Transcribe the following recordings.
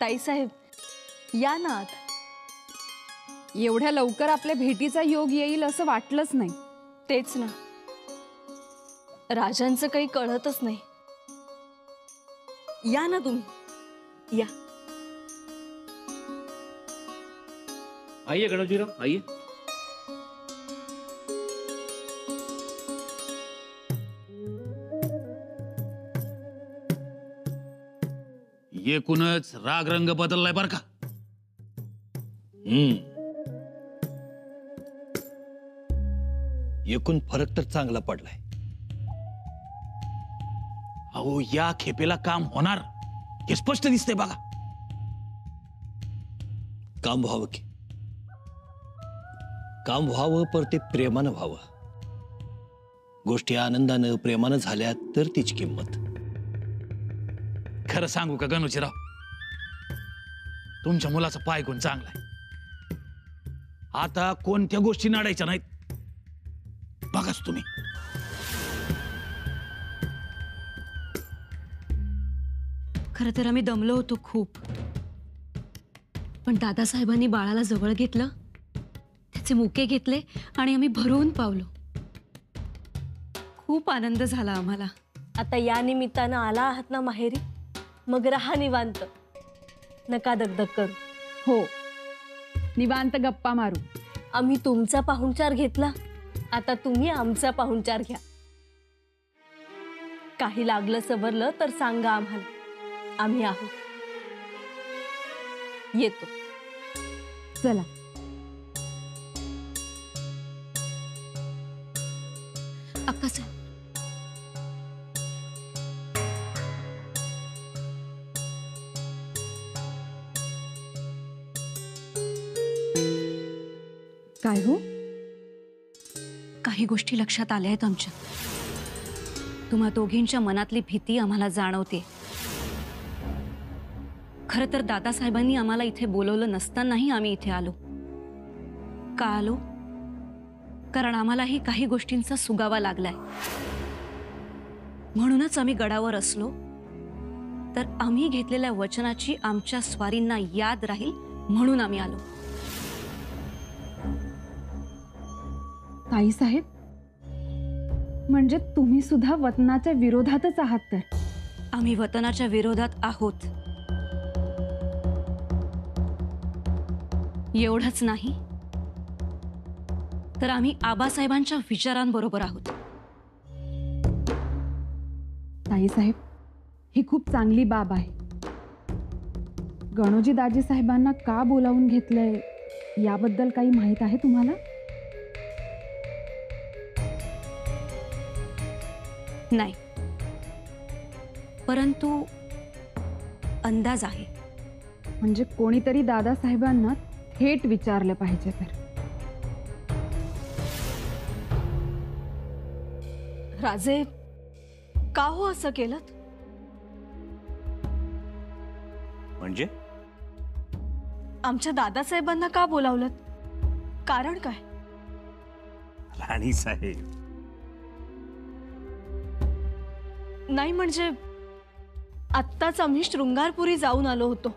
ताईसाहेब या ना आत. एवढ्या लवकर आपल्या भेटीचा योग येईल असं वाटलंच नाही. तेच ना, राजांचं काही कळतच नाही. या ना तुम्ही, या. आइए गणोजीराव, आइए. एकूणच राग रंग बदललाय बर का. एकूण फरक तर चांगला पडलाय. अहो या खेपेला काम होणार हे स्पष्ट दिसतंय बघा. काम व्हावं की, काम व्हावं, पर ते प्रेमानं व्हावं. गोष्टी आनंदानं प्रेमानं झाल्या तर तिची किंमत. खरं सांगू का गणोजीराव, तुमच्या मुलाचा पाय गुण चांगलाय. आता कोणत्या गोष्टी नाडायच्या नाहीत. बघाच तुम्ही. खरं तर आम्ही दमलो होतो खूप, पण दादासाहेबांनी बाळाला जवळ घेतलं, त्याचे मुके घेतले आणि आम्ही भरून पावलो. खूप आनंद झाला आम्हाला. आता या निमित्तानं आला आहात ना माहेरी, मग राहा निवांत, नका दगदग करू. हो, निवांत गप्पा मारू. आम्ही तुमचा पाहुणचार घेतला, आता तुम्ही आमचा पाहुणचार घ्या. काही लागलं सवरलं तर सांगा आम्हाला, आम्ही आहोत. येतो. चला. अक्कासाहेब, काय हो? काही गोष्टी लक्षात आल्या आहेत आमच्या. तुम्हा दोघींच्या मनातली भीती आम्हाला जाणवते. खरं तर दादासाहेबांनी आम्हाला इथे बोलवलं नसतानाही आम्ही इथे आलो. का आलो? कारण आम्हालाही काही गोष्टींचा सुगावा लागलाय. म्हणूनच आम्ही गडावर असलो तर आम्ही घेतलेल्या वचनाची आमच्या स्वारींना याद राहील म्हणून आम्ही आलो. ताईसाहेब, म्हणजे तुम्ही सुद्धा वतनाच्या विरोधातच आहात तर? आम्ही वतनाच्या विरोधात आहोत. एवढंच नाही तर आम्ही आबासाहेबांच्या विचारांबरोबर आहोत. ताईसाहेब, ही खूप चांगली बाब आहे. गणोजी दाजी साहेबांना का बोलावून घेतलंय याबद्दल काही माहित आहे तुम्हाला? नाही, परंतु अंदाज आहे. म्हणजे कोणीतरी दादासाहेबांना थेट विचारलं पाहिजे तर. राजे, का हो असं केलं? म्हणजे आमच्या दादासाहेबांना का बोलावलं? कारण काय? राणी साहेब, नाही म्हणजे आत्ताच आम्ही शृंगारपुरी जाऊन आलो होतो.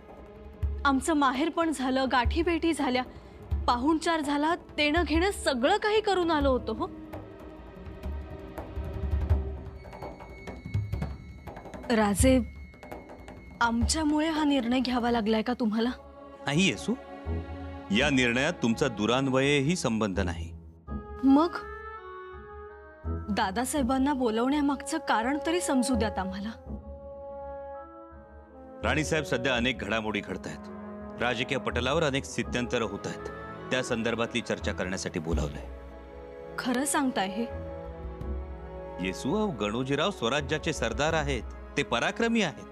आमचं माहेर पण झालं, गाठी भेटी झाल्या, पाहुणचार झाला, देणं घेणं सगळं काही करून आलो होतो. हो राजे, आमच्यामुळे हा निर्णय घ्यावा लागलाय का तुम्हाला? नाही येसू, या निर्णयात तुमचा दुरान्वयही संबंध नाही. मग दादासाहेबांना बोलवण्यामागचं कारण तरी समजू द्यात आम्हाला. राणीसाहेब, सध्या अनेक घडामोडी घडत आहेत. राजकीय पटलावर अनेक स्थित्यंतर होत आहेत. त्या संदर्भातली चर्चा करण्यासाठी बोलावलंय. खरं सांगताय हे? येसू, गणोजीराव स्वराज्याचे सरदार आहेत. ते पराक्रमी आहेत.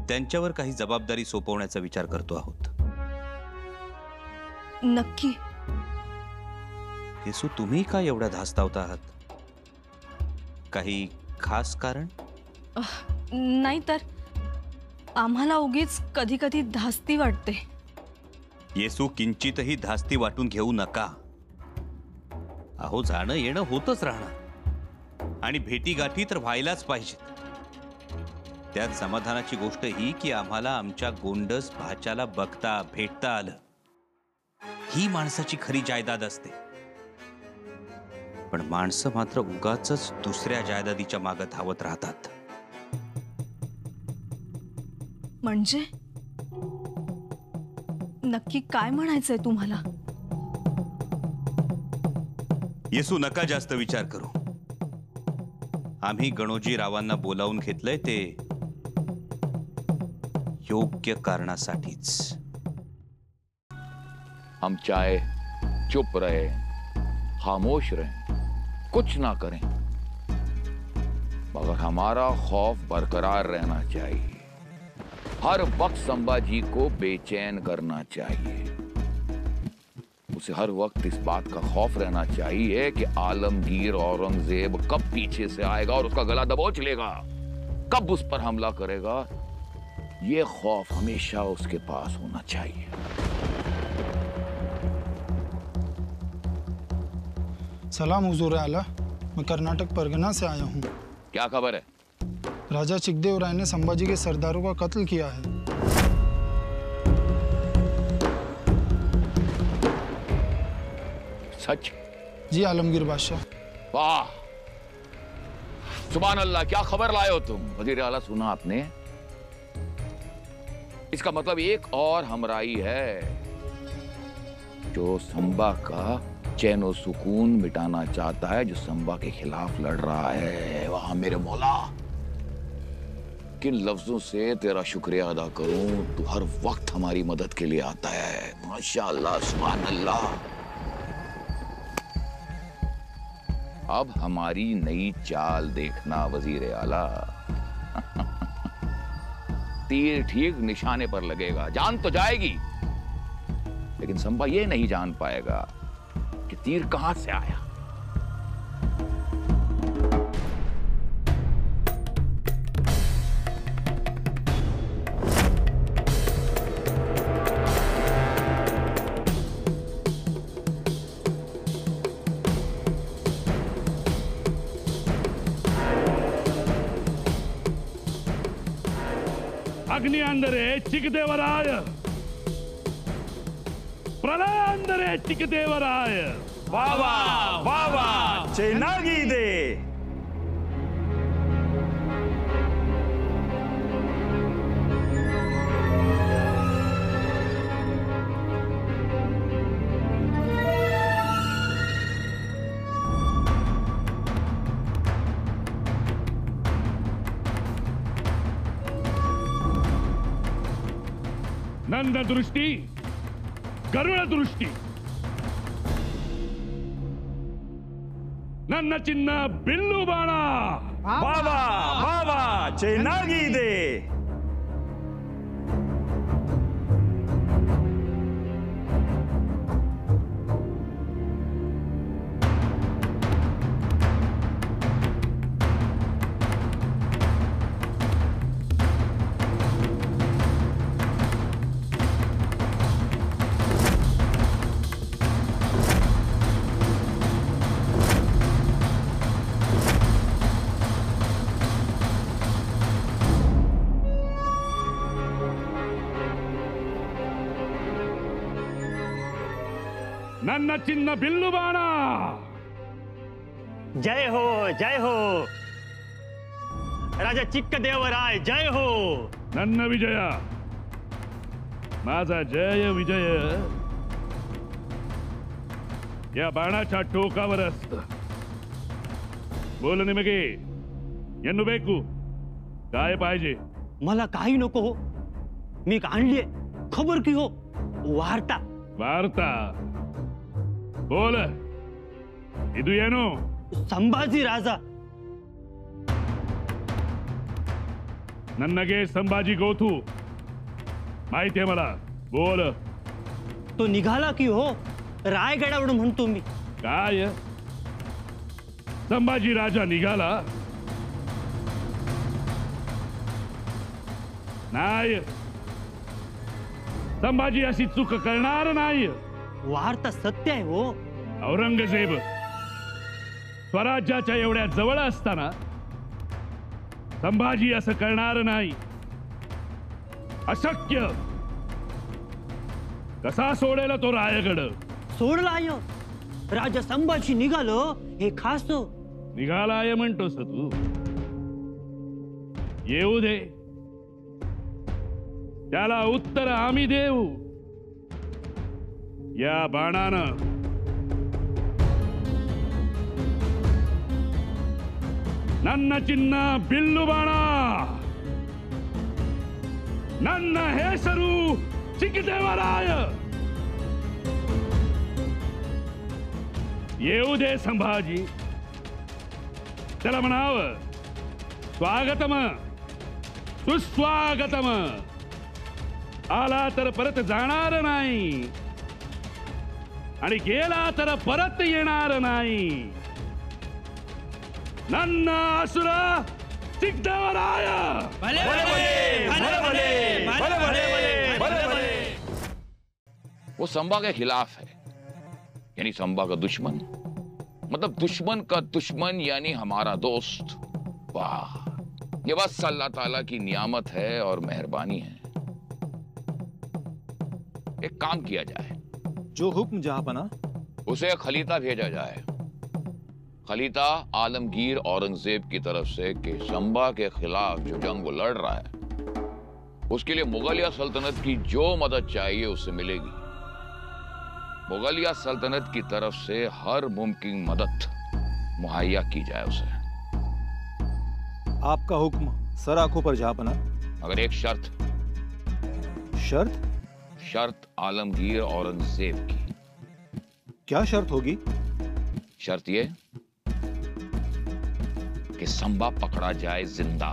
त्यांच्यावर काही जबाबदारी सोपवण्याचा विचार करतो आहोत. नक्की? येसू, तुम्ही का एवढ्या धास्तावत आहात? काही खास कारण? नाही तर आम्हाला उगीच कधी कधी धास्ती वाटते. येसू, किंचितही धास्ती वाटून घेऊ नका. अहो, जाणं येणं होतच राहणार आणि भेटी गाठी तर व्हायलाच पाहिजेत. त्यात समाधानाची गोष्ट ही की आम्हाला आमच्या गोंडस भाच्याला बघता भेटता आलं. ही माणसाची खरी जायदाद असते. पण माणसं मात्र उगाचच दुसऱ्या जायदादीच्या मागे धावत राहतात. म्हणजे नक्की काय म्हणायचंय तुम्हाला? येसू, नका जास्त विचार करू. आम्ही गणोजी रावांना बोलावून घेतलंय ते योग्य कारणासाठीच. हम चाहे चुप रहे, खामोश रहे, कुछ ना करें, मगर हमारा खौफ बरकरार रहना चाहिए. हर वक्त संभाजी को बेचैन करना चाहिए. उसे हर वक्त इस बात का खौफ रहना चाहिए कि आलमगीर औरंगजेब कब पीछे से आएगा और उसका गला दबोच लेगा, कब उस पर हमला करेगा. ये खौफ हमेशा उसके पास होना चाहिए. सलाम हुजूर आला, मैं कर्नाटक परगना से आया हूँ. क्या खबर है? राजा चिकदेव राय ने संभाजी के सरदारों का कत्ल किया है. सच? जी आलमगीर बादशाह. वाह, सुभान अल्लाह, क्या खबर लाए हो तुम? वजीर आला, सुना आपने? इसका मतलब एक और हमराई है जो संबा का चैन और सुकून मिटाना चाहता है, जो संबा के खिलाफ लड़ रहा है. वहां मेरे मौला, किन लफ्जों से तेरा शुक्रिया अदा करूं. तू हर वक्त हमारी मदद के लिए आता है. माशाअल्लाह, सुभान अल्लाह. अब हमारी नई चाल देखना वजीर आला. तीर ठीक निशाने पर लगेगा. जान तो जाएगी, लेकिन संबा ये नहीं जान पाएगा कि तीर कहां से आया. ಅಗ್ನಿ ಅಂದರೆ ಚಿಕ್ಕದೇವರಾಯ, ಪ್ರಳಯ ಅಂದರೆ ಚಿಕ್ಕದೇವರಾಯ. ವಾವಾ ವಾವಾ, ಚೆನ್ನಾಗಿದೆ. ನನ್ನ ದೃಷ್ಟಿ ಗರುಡ ದೃಷ್ಟಿ. ನನ್ನ ಚಿನ್ನ ಬಿಲ್ಲು ಬಾಣ. ವಾವಾ ವಾವಾ, ಚೆನ್ನಾಗಿದೆ. ನನ್ನ ಚಿನ್ನ ಬಿಲ್ಲು ಬಾಣ. जय हो जय हो, राजा चिक्कदेवराय जय हो. ನನ್ನ ವಿಜಯ, माझा जय विजय या बाणाच्या टोकावर असत. बोल, निಮಗೆ ಏನು ಬೇಕು? काय पाहिजे? मला काही नको हो, मी आणलीये खबर की हो, वार्ता. वार्ता? बोल, ಇದು ಏನು? संभाजी राजा. ನನಗೆ संभाजी गोथू माहिती आहे मला. बोल. तो निघाला की हो रायगडावरून म्हणतो मी. काय? संभाजी राजा निघाला? नाही, संभाजी अशी चूक करणार नाही. वार्ता सत्य आहे हो. औरंगजेब स्वराज्याच्या एवढ्या जवळ असताना संभाजी असं करणार नाही. अशक्य. कसा सोडेल तो रायगड? सोडलाय राजा संभाजी निघालो हे खास तो. निघालाय म्हणतोस तू? येऊ दे, त्याला उत्तर आम्ही देऊ. या बाणानं नन्न चिन्ह बिल्लू बाणा, नन्न हेसरू चिकदेवराय. येऊ दे संभाजी. त्याला म्हणावं स्वागतम सुस्वागतम. आला तर परत जाणार नाही आणि गेला तर परत येणार नाही. नन्न असुर चिकदेवराय. वो संभा के खिलाफ है, यानी संभा का दुश्मन, मतलब दुश्मन का दुश्मन यानी हमारा दोस्त. वाह, ये बस अल्लाह ताला की नियामत है और मेहरबानी है. एक काम किया जाए. जो हुक्म जहांपना. उसे खलीता भेजा जाए. खलीता आलमगीर औरंगजेब की तरफ से कि संभा के खिलाफ जो जंग वो लड़ रहा है उसके लिए मुगलिया सल्तनत की जो मदद चाहिए उससे मिलेगी. मुगलिया सल्तनत की तरफ से हर मुमकिन मदद मुहैया की जाए उसे. आपका हुक्म सर आंखों पर जहांपना. मगर एक शर्त. शर्त? शर्त आलमगीर औरंगजेब की. क्या शर्त होगी? शर्त ये कि संभा पकड़ा जाए जिंदा.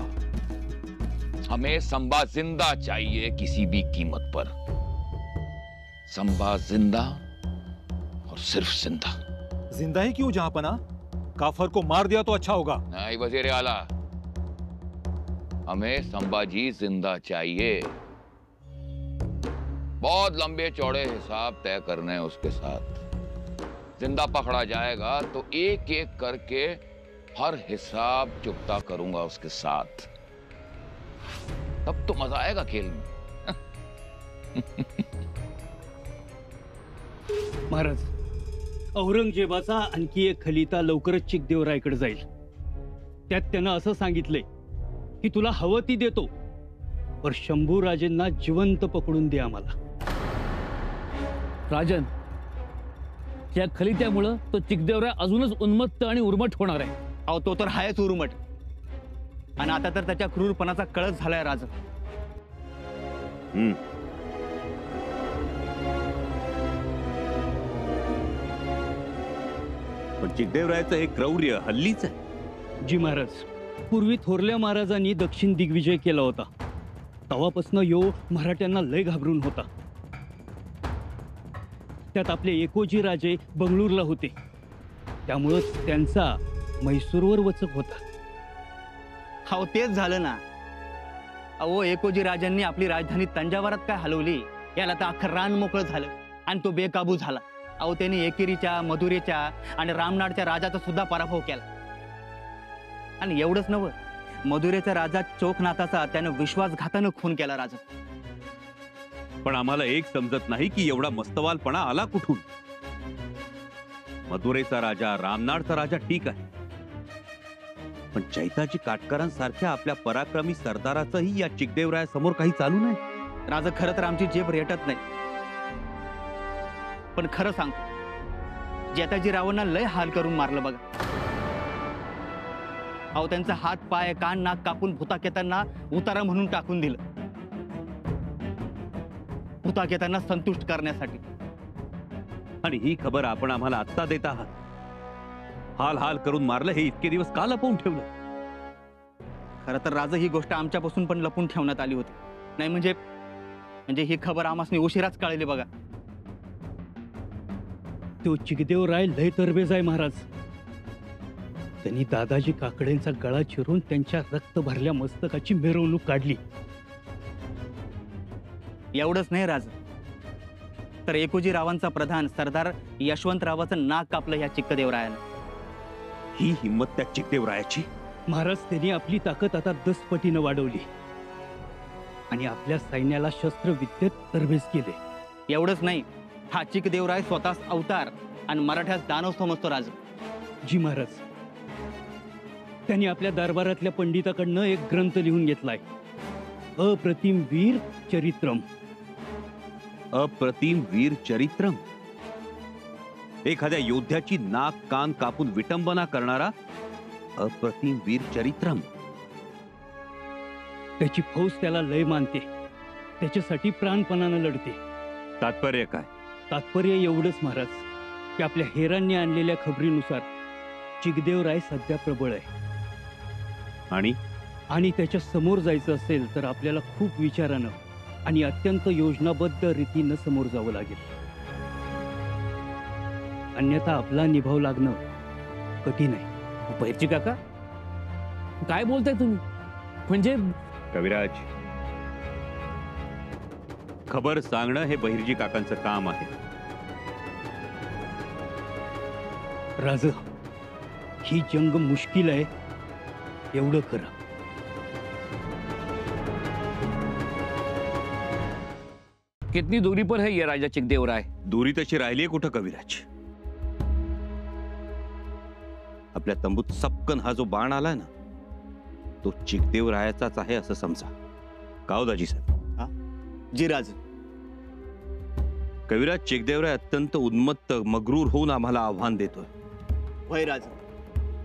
हमें संभा जिंदा चाहिए किसी भी कीमत पर. संभा जिंदा और सिर्फ जिंदा. जिंदा ही क्यों जहांपना? काफर को मार दिया तो अच्छा होगा. नहीं वजीर आला, हमें संभाजी जिंदा चाहिए. बहुत लंबे चौड़े हिसाब तय करने हैं उसके साथ. जिंदा पकड़ा जाएगा तो एक एक करके हर हिसाब चुकता करूंगा उसके साथ. तब तो मजा आएगा खेल में. महाराज, औरंगजेबाचा आणखी एक खलिता लवकरच चिकदेवरायकडे जाईल. त्यात त्यानं असं सांगितलंय की तुला हवं ती देतो, पण शंभूराजेंना जिवंत पकडून दे आम्हाला. राजन, त्या खलित्यामुळं तो चिकदेवराय अजूनच उन्मत्त आणि उर्मट होणार आहे. अहो तो तर हायच उर्मट, आणि आता तर त्याच्या क्रूरपणाचा कळस झालाय राज. पण चिकदेवरायाचं हे क्रौर्य हल्लीच आहे. जी महाराज, पूर्वी थोरल्या महाराजांनी दक्षिण दिग्विजय केला होता. तेव्हापासून यो मराठ्यांना लय घाबरून होता. त्यात आपले एकोजी राजे बंगळूरला होते, त्यामुळे त्यांचा म्हैसूरवर वचक होता. अहो तेच झालं ना. अहो एकोजी राजांनी आपली राजधानी तंजावरात काय हलवली, याला तर अख्खं रान मोकळं झालं आणि तो बेकाबू झाला. अहो त्यांनी एकेरीच्या, मधुरेच्या आणि रामनाडच्या राजाचा सुद्धा पराभव केला. आणि एवढंच नव्हे, मधुरेचा राजा चोखनाथाचा त्यानं विश्वासघातानं खून केला राजा. पण आम्हाला एक समजत नाही की एवढा मस्तवालपणा आला कुठून. मथुरेचा राजा, रामनाडचा राजा ठीक आहे, पण चैताजी काटकरांसारख्या आपल्या पराक्रमी सरदाराचंही या चिकदेवरायासमोर काही चालू नाही. राजा खरं तर आमची जेब रेटत नाही, पण खरं सांगतो, जेताजी रावांना लय हाल करून मारलं बघा. अहो त्यांचा हात, पाय, कान, नाक कापून भूताकेतांना उतारा म्हणून टाकून दिलं. भूताकेतांना संतुष्ट करण्यासाठी. आणि ही खबर आपण आम्हाला आत्ता देत आहात. हाल हाल करून मारलं हे इतके दिवस का लपवून ठेवलं? खरं तर राजा ही गोष्ट आमच्यापासून पण लपून ठेवण्यात आली होती. नाही म्हणजे ही खबर आम्हाला उशिराच कळली बघा. तो चिकदेवराय लय तरबेज आहे महाराज. त्यांनी दादाजी काकडेंचा गळा चिरून त्यांच्या रक्त भरल्या मस्तकाची मिरवणूक काढली. एवढंच नाही राज, तर एकोजी रावांचा प्रधान सरदार यशवंतरावाचं नाक कापलं ह्या चिक्कदेवरायानं. ही हिंमत त्या चिकदेवरायाची? महाराज, त्यांनी आपली ताकद आता 10 पटीनं वाढवली आणि आपल्या सैन्याला शस्त्रविद्येत तरबेज केले. एवढंच नाही, हा चिकदेवराय स्वतःच अवतार आणि मराठ्यास दानव समजतो राज. जी महाराज, त्यांनी आपल्या दरबारातल्या पंडिताकडनं एक ग्रंथ लिहून घेतलाय, अप्रतिम वीर चरित्रम. अप्रतिम वीर चरित्रम. एखाद्या योद्ध्याची नाक कान कापून विटंबना करणारा अप्रतिम वीर चरित्रम. त्याची फौज त्याला लय मानते, त्याच्यासाठी प्राणपणानं लढते. तात्पर्य काय? तात्पर्य एवढंच महाराज की आपल्या हेरांनी आणलेल्या खबरीनुसार चिकदेवराय सध्या प्रबळ आहे आणि त्याच्या समोर जायचं असेल तर आपल्याला खूप विचारानं आणि अत्यंत योजनाबद्ध रीतीनं समोर जावं लागेल. अन्यथा आपला निभाव लागणं कठीण आहे. बहिर्जी काका, काय बोलताय तुम्ही? म्हणजे कविराज, खबर सांगणं हे बहिर्जी काकांचं काम आहे. राज, ही जंग मुश्किल आहे एवढं खरं. कितनी दूरी पर है ये राजा चिकदेवराय? दूरी तशी राहिली कुठं कविराज? आपल्या तंबूत सपकन हा जो बाण आलाय ना, तो चिकदेवरायाचाच आहे असं समजा. काव दाजी साहेब? जी राज. कविराज, चिकदेवराय अत्यंत उन्मत्त मगरूर होऊन आम्हाला आव्हान देतोय. होय राज.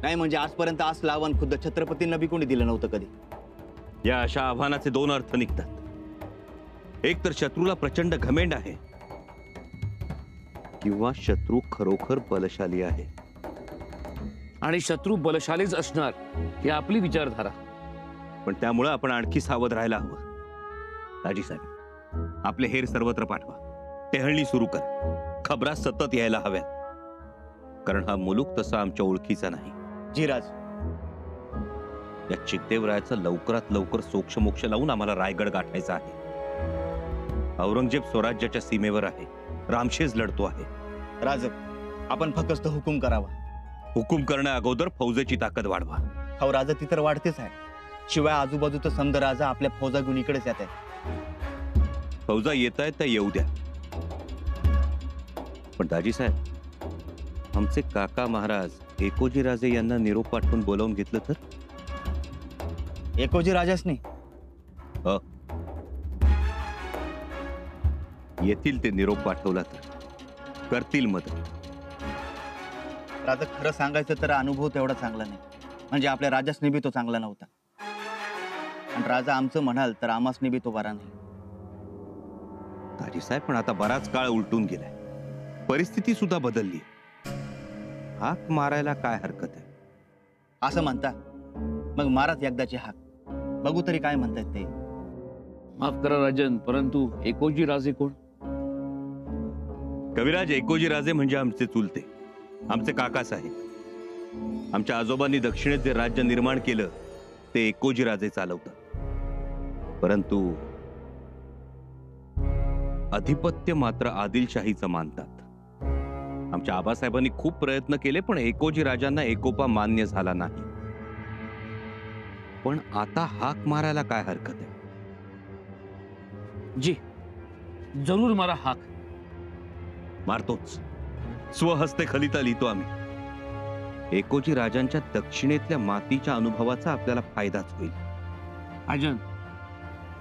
नाही म्हणजे आजपर्यंत असलं आव्हान खुद्द छत्रपतींना बी कोणी दिलं नव्हतं कधी. या अशा आव्हानाचे 2 अर्थ निघतात. एक तर शत्रूला प्रचंड घमेंड आहे, किंवा शत्रू खरोखर बलशाली आहे. आणि शत्रू बलशालीच असणार ही आपली विचारधारा. पण त्यामुळे आपण आणखी सावध राहायला हवं. दाजी साहेब, आपले हेर सर्वत्र पाठवा. टेहळणी सुरू कर. खबरा सतत यायला हव्यात, कारण हा मुलूक तसा आमच्या ओळखीचा नाही. जी राज. या चिकदेवरायाचा लवकरात लवकर सोक्षमोक्ष लावून आम्हाला रायगड गाठायचा आहे. औरंगजेब स्वराज्याच्या सीमेवर आहे, रामशेज लढतो आहे. राज, आपण फक्त हुकूम करावा. हुकूम करण्या अगोदर फौजेची ताकद वाढवा. हो राजा, ती तर वाढतेच आहे. शिवाय आजूबाजूचं समद राजा आपल्या फौजा घेऊन इकडेच येत आहे. फौजा येत आहेत त्या येऊ द्या. पण दाजी साहेब, आमचे काका महाराज एकोजी राजे यांना निरोप पाठवून बोलावून घेतलं तर? एकोजी राजासनी येतील ते निरोप पाठवला तर करतील मदत. राजा, खरं सांगायचं तर अनुभव तेवढा चांगला नाही. म्हणजे आपल्या राजासनी बी तो चांगला नव्हता, आणि राजा आमचं म्हणाल तर आमासनी बी तो बरा नाही. दाजी साहेब, पण आता बराच काळ उलटून गेलाय, परिस्थिती सुद्धा बदलली. हाक मारायला काय हरकत आहे? असं म्हणता? मग माराच एकदाची हाक. बघू तरी काय म्हणतायत ते. माफ करा राजन, परंतु एकोजी राजे कोण? कविराज, एकोजी राजे म्हणजे आमचे चुलते, आमचे काका साहेब. आमच्या आजोबांनी दक्षिणेत जे राज्य निर्माण केलं ते एकोजी राजे चालवतात. परंतु अधिपत्य मात्र आदिलशाहीचं मानतात. आमच्या आबासाहेबांनी खूप प्रयत्न केले, पण एकोजी राजांना एकोपा मान्य झाला नाही. पण आता हाक मारायला काय हरकत आहे? जी, जरूर मारा हाक. मारतोच. स्वहस्ते खलिता लिहितो आम्ही. एकोजी राजांच्या दक्षिणेतल्या मातीच्या अनुभवाचा आपल्याला फायदाच होईल. राजन,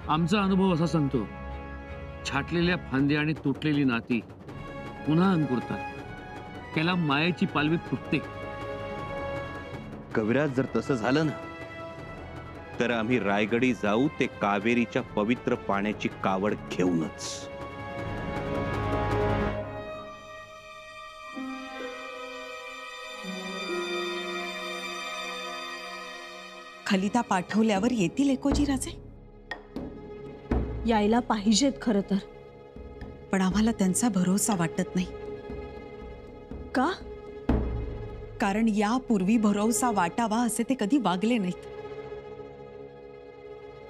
आमचा अनुभव असा सांगतो, छाटलेल्या फांद्या आणि तुटलेली नाती पुन्हा अंकुरतात. त्याला मायेची पालवी फुटते. कविराज, जर तसं झालं ना, तर आम्ही रायगडी जाऊ ते कावेरीच्या पवित्र पाण्याची कावड घेऊनच. खलिता पाठवल्यावर येतील एकोजी राजे? यायला पाहिजेत खरं तर, पण आम्हाला त्यांचा भरोसा वाटत नाही. का? कारण यापूर्वी भरोसा वाटावा असे ते कधी वागले नाहीत.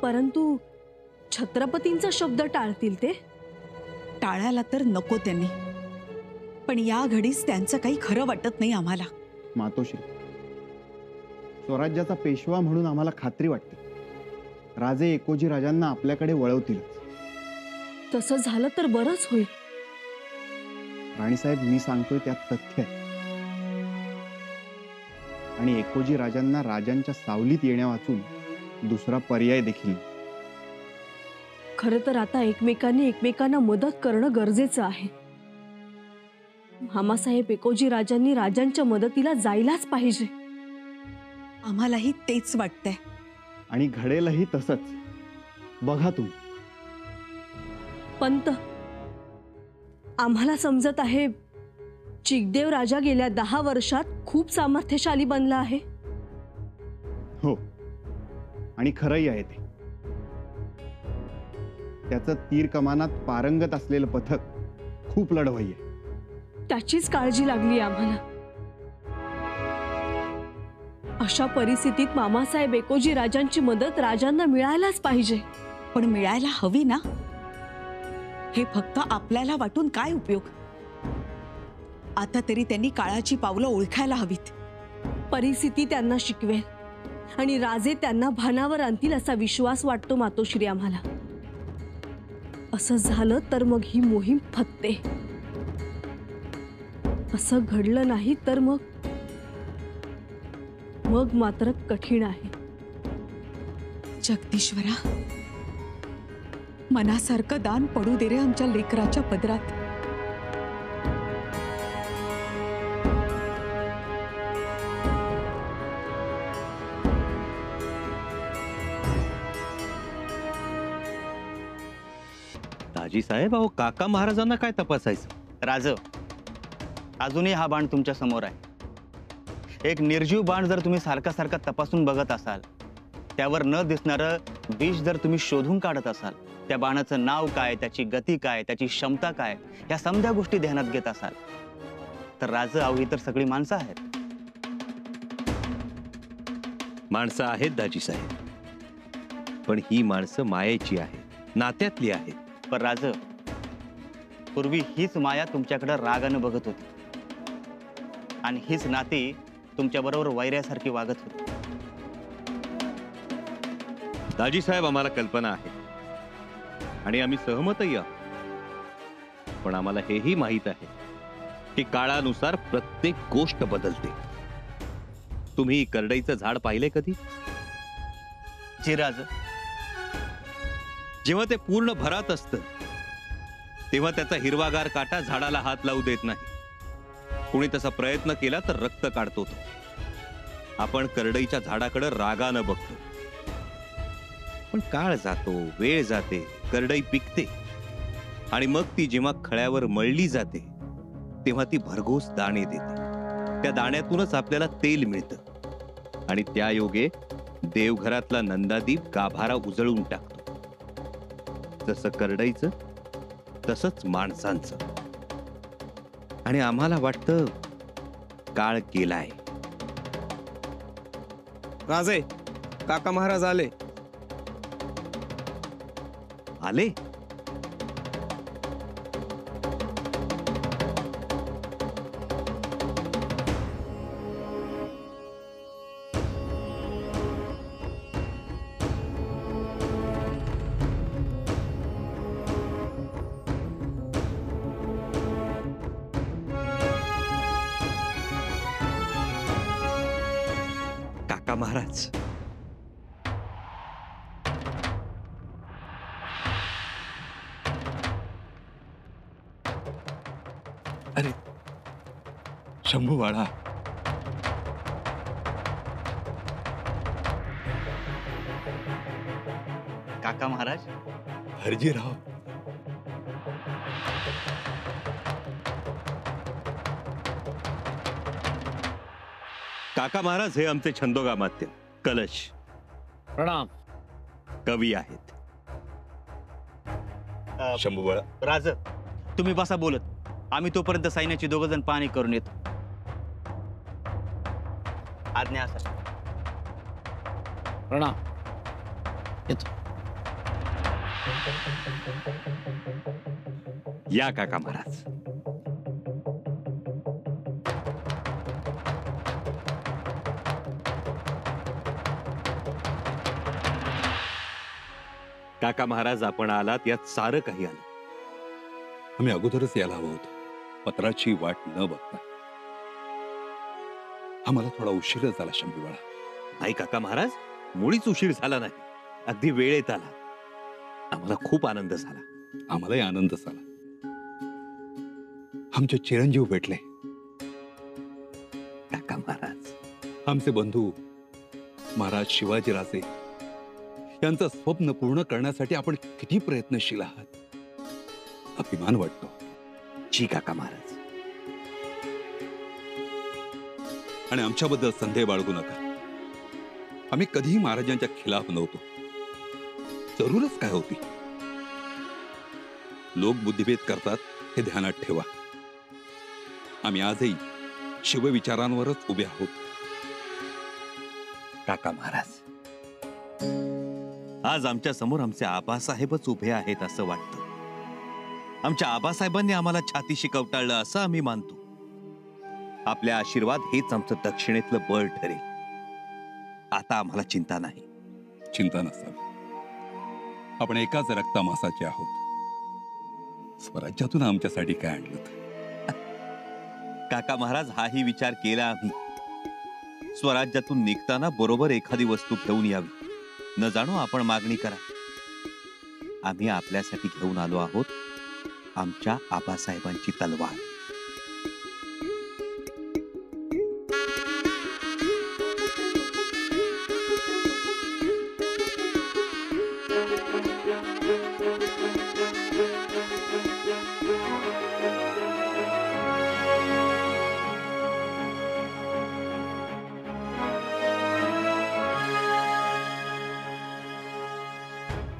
परंतु छत्रपतींचा शब्द टाळतील ते? टाळायला तर नको त्यांनी, पण या घडीस त्यांचं काही खरं वाटत नाही आम्हाला. मातोश्री, स्वराज्याचा पेशवा म्हणून आम्हाला खात्री वाटते राजे एकोजी राजांना आपल्याकडे वळवतीलच. तसं झालं तर बरंच होईल. राणीसाहेब, मी सांगतोय त्यात तथ्य आहे. आणि एकोजी राजांना राजांच्या सावलीत येण्या वाचून दुसरा पर्याय देखील. खरं तर आता एकमेकांनी एकमेकांना मदत करणं गरजेचं आहे. मामासाहेब एकोजी राजांनी राजांच्या मदतीला जायलाच पाहिजे. आम्हालाही तेच वाटतंय. आणि घडेलही तसंच. बघा तुम्ही. पंत, आम्हाला समजत आहे चिकदेव राजा गेल्या 10 वर्षात खूप सामर्थ्यशाली बनला आहे. हो, आणि खरंही आहे ते. त्याचं तीर कमानात पारंगत असलेलं पथक खूप लढवई आहे. त्याचीच काळजी लागली आम्हाला. अशा परिस्थितीत मामासाहेब एकोजी राजांची मदत राजांना मिळायलाच पाहिजे. पण मिळायला हवी ना. हे फक्त आपल्याला वाटून काय उपयोग. आता तरी त्यांनी काळाची पावलं ओळखायला हवीत. परिस्थिती त्यांना शिकवेल आणि राजे त्यांना भानावर आणतील असा विश्वास वाटतो मातोश्री आम्हाला. असं झालं तर मग ही मोहीम फत्ते. असं घडलं नाही तर मग मात्र कठीण आहे. जगदीश्वरा, मनासारखं दान पडू दे रे आमच्या लेकराच्या पदरात. दाजी साहेब, अहो काका महाराजांना काय तपासायचं? राज, अजूनही हा बाण तुमच्या समोर आहे. एक निर्जीव बाण जर तुम्ही सारखा सारखा तपासून बघत असाल, त्यावर न दिसणारं विष जर तुम्ही शोधून काढत असाल, त्या बाणाचं नाव काय, त्याची गती काय, त्याची क्षमता काय, या समध्या गोष्टी ध्यानात घेत असाल तर राज, अहो ही तर सगळी माणसं आहेत. माणसं आहेत दाजी साहेब, पण ही माणसं मायेची आहेत, नात्यातली आहेत. पण राज, पूर्वी हीच माया तुमच्याकडे रागानं बघत होती आणि हीच नाती तुमच्याबरोबर वैऱ्यासारखी वागत होती. दाजी साहेब, आम्हाला कल्पना आहे आणि आम्ही सहमतही आहोत. पण आम्हाला हेही माहीत आहे की काळानुसार प्रत्येक गोष्ट बदलते. तुम्ही करडईचं झाड पाहिले कधी? चिराज, जेव्हा ते पूर्ण भरात असतं तेव्हा त्याचा हिरवागार काटा झाडाला हात लावू देत नाही. कोणी तसा प्रयत्न केला तर रक्त काढतो तो. आपण करडईच्या झाडाकडे रागानं बघतो. पण काळ जातो, वेळ जाते, करडई पिकते आणि मग ती जेव्हा खळ्यावर मळली जाते तेव्हा ती भरघोस दाणे देते. त्या दाण्यातूनच आपल्याला तेल मिळतं आणि त्या योगे देवघरातला नंदादीप गाभारा उजळून टाकतो. जसं करडईचं तसंच माणसांचं. आणि आम्हाला वाटतं काळ गेलाय. राजे, काका महाराज आले. आले? काका महाराज, अरे शंभू बाळा, काका महाराज. हरजीराव, काका महाराज हे आमचे छंदोगामात्य कलश. प्रणाम. कवी आहेत. शंभू बाळा. राज, तुम्ही बसा बोलत. आम्ही तोपर्यंत सैन्याची 2 जण पाहणी करून येतो. आज्ञा असा. प्रणाम. येतो. या काका महाराज. काका महाराज, आपण आलात यात सारं काही आलं. आम्ही अगोदरच यायला हवं होतं, पत्राची वाट न बघता. आम्हाला थोडा उशीरच झाला शंभू बाळा. नाही काका महाराज, मुळीच उशीर झाला नाही, अगदी वेळेत आला. आम्हाला खूप आनंद झाला. आम्हालाही आनंद झाला. आमचे चिरंजीव भेटले. काका महाराज, आमचे बंधू महाराज शिवाजीराजे यांचं स्वप्न पूर्ण करण्यासाठी आपण किती प्रयत्नशील आहात. अभिमान वाटतो. जी काका महाराज. आणि आमच्याबद्दल संदेह बाळगू नका. आम्ही कधीही महाराजांच्या खिलाफ नव्हतो. जरूरच काय होती. लोक बुद्धिभेद करतात हे ध्यानात ठेवा. आम्ही आजही शिवविचारांवरच उभे आहोत. काका महाराज, आज आमच्या समोर आमचे आबासाहेबच उभे आहेत असं वाटतं. आमच्या आबासाहेबांनी आम्हाला छातीशी कवटाळलं असं आम्ही मानतो. आपल्या आशीर्वाद हेच आमचं दक्षिणेतलं बळ ठरेल. आता आम्हाला चिंता नाही. चिंता नसावी. आपण एकाच रक्तामासाचे आहोत. स्वराज्यातून आमच्यासाठी काय आणलं? काका महाराज, हाही विचार केला आम्ही. स्वराज्यातून निघताना बरोबर एखादी वस्तू घेऊन यावी. न जाणो आपण मागणी करा. आम्ही आपल्यासाठी घेऊन आलो आहोत आमच्या आबासाहेबांची तलवार.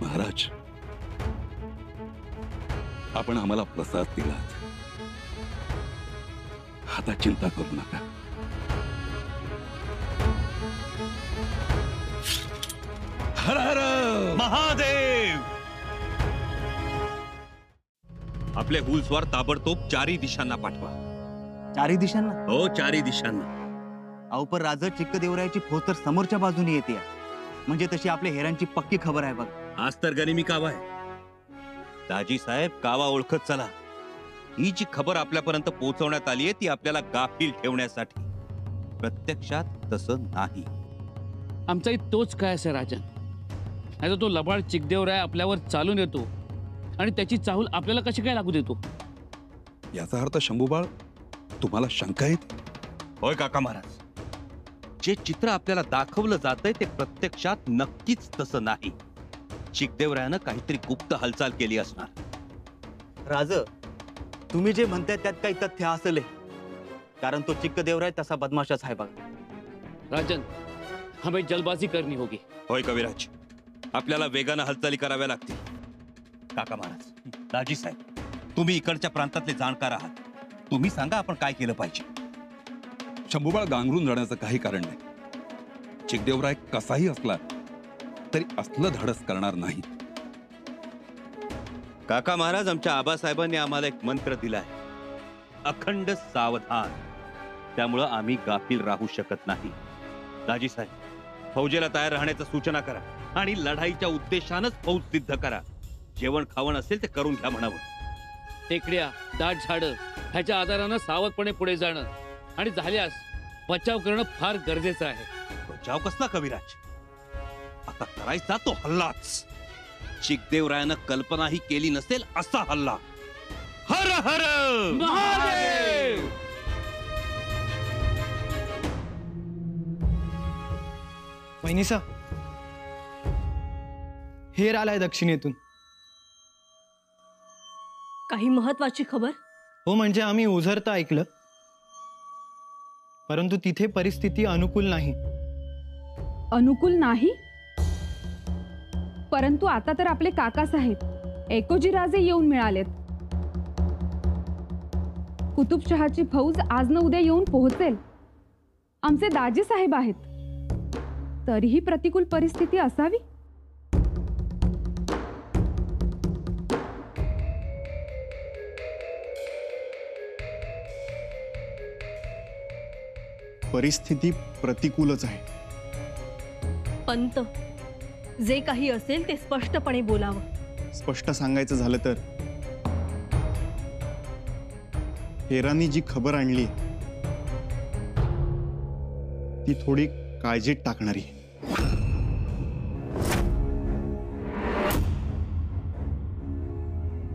महाराज, आपण आम्हाला प्रसाद दिलात. आता चिंता करू नका. हर हर महादेव. आपले हुलस्वार ताबडतोब चारी दिशांना पाठवा. चारी दिशांना? हो, चारी दिशांना. अहो पण राजा चिक्कदेवरायाची फौज तर समोरच्या बाजूने येते. म्हणजे तशी आपल्या हेरांची पक्की खबर आहे बघ. आज तर गनिमी कावा आहे. दाजी साहेब, कावा ओळखत चला. ही जी खबर आपल्यापर्यंत पोहोचवण्यात आली आहे ती आपल्याला गाफील ठेवण्यासाठी. प्रत्यक्षात तसं नाही. आमचाही तोच काय असे राजन. नाही तर तो लबाड चिकदेवराय आपल्यावर चालून येतो आणि त्याची चाहूल आपल्याला कशी काय लागू देतो. याचा अर्थ शंभूबाळ, तुम्हाला शंका येते? होय काका महाराज, जे चित्र आपल्याला दाखवलं जातंय ते प्रत्यक्षात नक्कीच तसं नाही. चिकदेवरायानं काहीतरी गुप्त हालचाल केली असणार. राज, तुम्ही जे म्हणताय त्यात काही तथ्य असेल, कारण तो चिक्कदेवराय तसा बदमाशच आहे बघा. राजन, हमें जल्दबाजी करनी होगी. होय कविराज, आपल्याला वेगानं हालचाली कराव्या लागतील. काका महाराज, दाजी साहेब, तुम्ही इकडच्या प्रांतातले जाणकार आहात. तुम्ही सांगा आपण काय केलं पाहिजे. शंभूबाळ गांगरून जाण्याचं काही कारण नाही. चिकदेवराय कसाही असला तरी असलं धाडस करणार नाही. काका महाराज, आमच्या आबासाहेबांनी आम्हाला एक मंत्र दिलाय, अखंड सावधान. त्यामुळं आम्ही गाफील राहू शकत नाही. दाजी साहेब, फौजेला तयार राहण्याच्या सूचना करा आणि लढाईच्या उद्देशानंच फौज सिद्ध करा. जेवण खावण असेल ते करून घ्या म्हणावं. टेकड्या, दाट झाडं ह्याच्या आधारानं सावधपणे पुढे जाणं आणि झाल्यास बचाव करणं फार गरजेचं आहे. बचाव कसला कविराज? आता करायचा तो हल्लाच. चिकदेवरायानं कल्पनाही केली नसेल असा हल्ला. हर हर महादेव. वहिनीसा, हेर आलाय दक्षिणेतून. काही महत्वाची खबर? हो, म्हणजे आम्ही ओझरता ऐकलं, परंतु तिथे परिस्थिती अनुकूल नाही. अनुकूल नाही? परंतु आता तर आपले काकासाहेब एकोजीराजे येऊन मिळालेत. कुतुबशहाची फौज आज न उद्या येऊन पोहोचेल. आमचे दाजी साहेब आहेत. तरीही प्रतिकूल परिस्थिती असावी. परिस्थिती प्रतिकूलच आहे. पंत, जे काही असेल ते स्पष्टपणे बोलावं. स्पष्ट सांगायचं झालं तर हेरांनी जी खबर आणली ती थोडी काळजीत टाकणारी.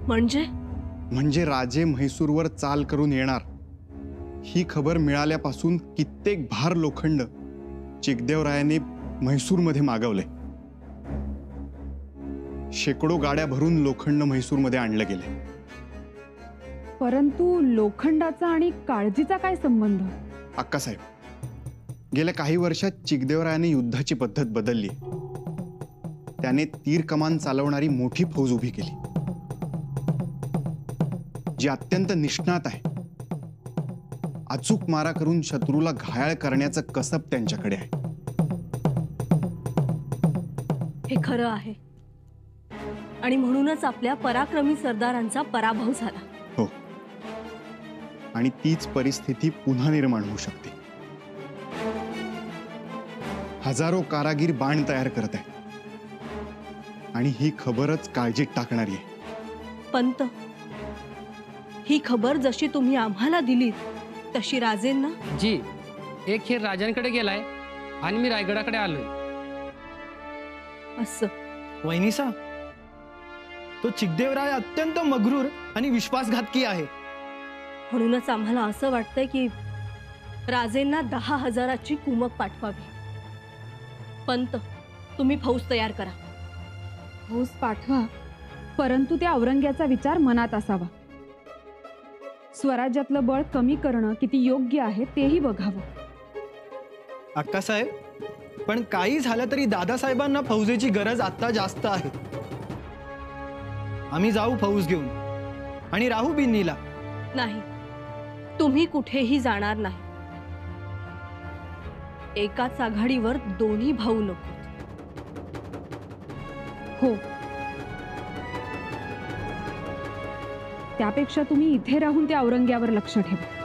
म्हणजे राजे म्हैसूरवर चाल करून येणार ही खबर मिळाल्यापासून कित्येक भार लोखंड चिकदेवरायाने म्हैसूरमध्ये मागवले. शेकडो गाड्या भरून लोखंड म्हैसूरमध्ये आणलं गेले. परंतु लोखंडाचा आणि काळजीचा काय संबंध? अक्कासाहेब, गेल्या काही वर्षात चिकदेवरायाने युद्धाची पद्धत बदलली. त्याने तीर कमान चालवणारी मोठी फौज उभी केली जी अत्यंत निष्णात आहे. अचूक मारा करून शत्रूला घायाळ करण्याचं कसब त्यांच्याकडे आहे. हे खरं आहे आणि म्हणूनच आपल्या पराक्रमी सरदारांचा पराभव झाला. हो, आणि तीच परिस्थिती पुन्हा निर्माण होऊ शकते. हजारो कारागीर बाण तयार करत आहेत आणि ही खबरच काळजीत टाकणारी आहे. पंत, ही खबर जशी तुम्ही आम्हाला दिलीत तशी राजेंना? जी, एक हेर राजांकडे गेलाय आणि मी रायगडाकडे आलोय. असं? वहिनीसा, तो चिकदेवराय अत्यंत मगरूर आणि विश्वासघातकी आहे. म्हणूनच आम्हाला असं वाटतंय की राजेंना 10,000ची कुमक पाठवावी. पंत, तुम्ही फौज तयार करा. फौज पाठवा, परंतु त्या औरंग्याचा विचार मनात असावा. स्वराज्यातलं बळ कमी करणं किती योग्य आहे तेही बघावं. अक्कासाहेब, पण काही झालं तरी दादासाहेबांना फौजेची गरज आता जास्त आहे. आम्ही जाऊ फौज घेऊन आणि राहू बिन्नीला. नाही, तुम्ही कुठेही जाणार नाही. एकाच आघाडीवर दोन्ही भाऊ नको. हो, त्यापेक्षा तुम्ही इथे राहून त्या औरंग्यावर लक्ष ठेवा.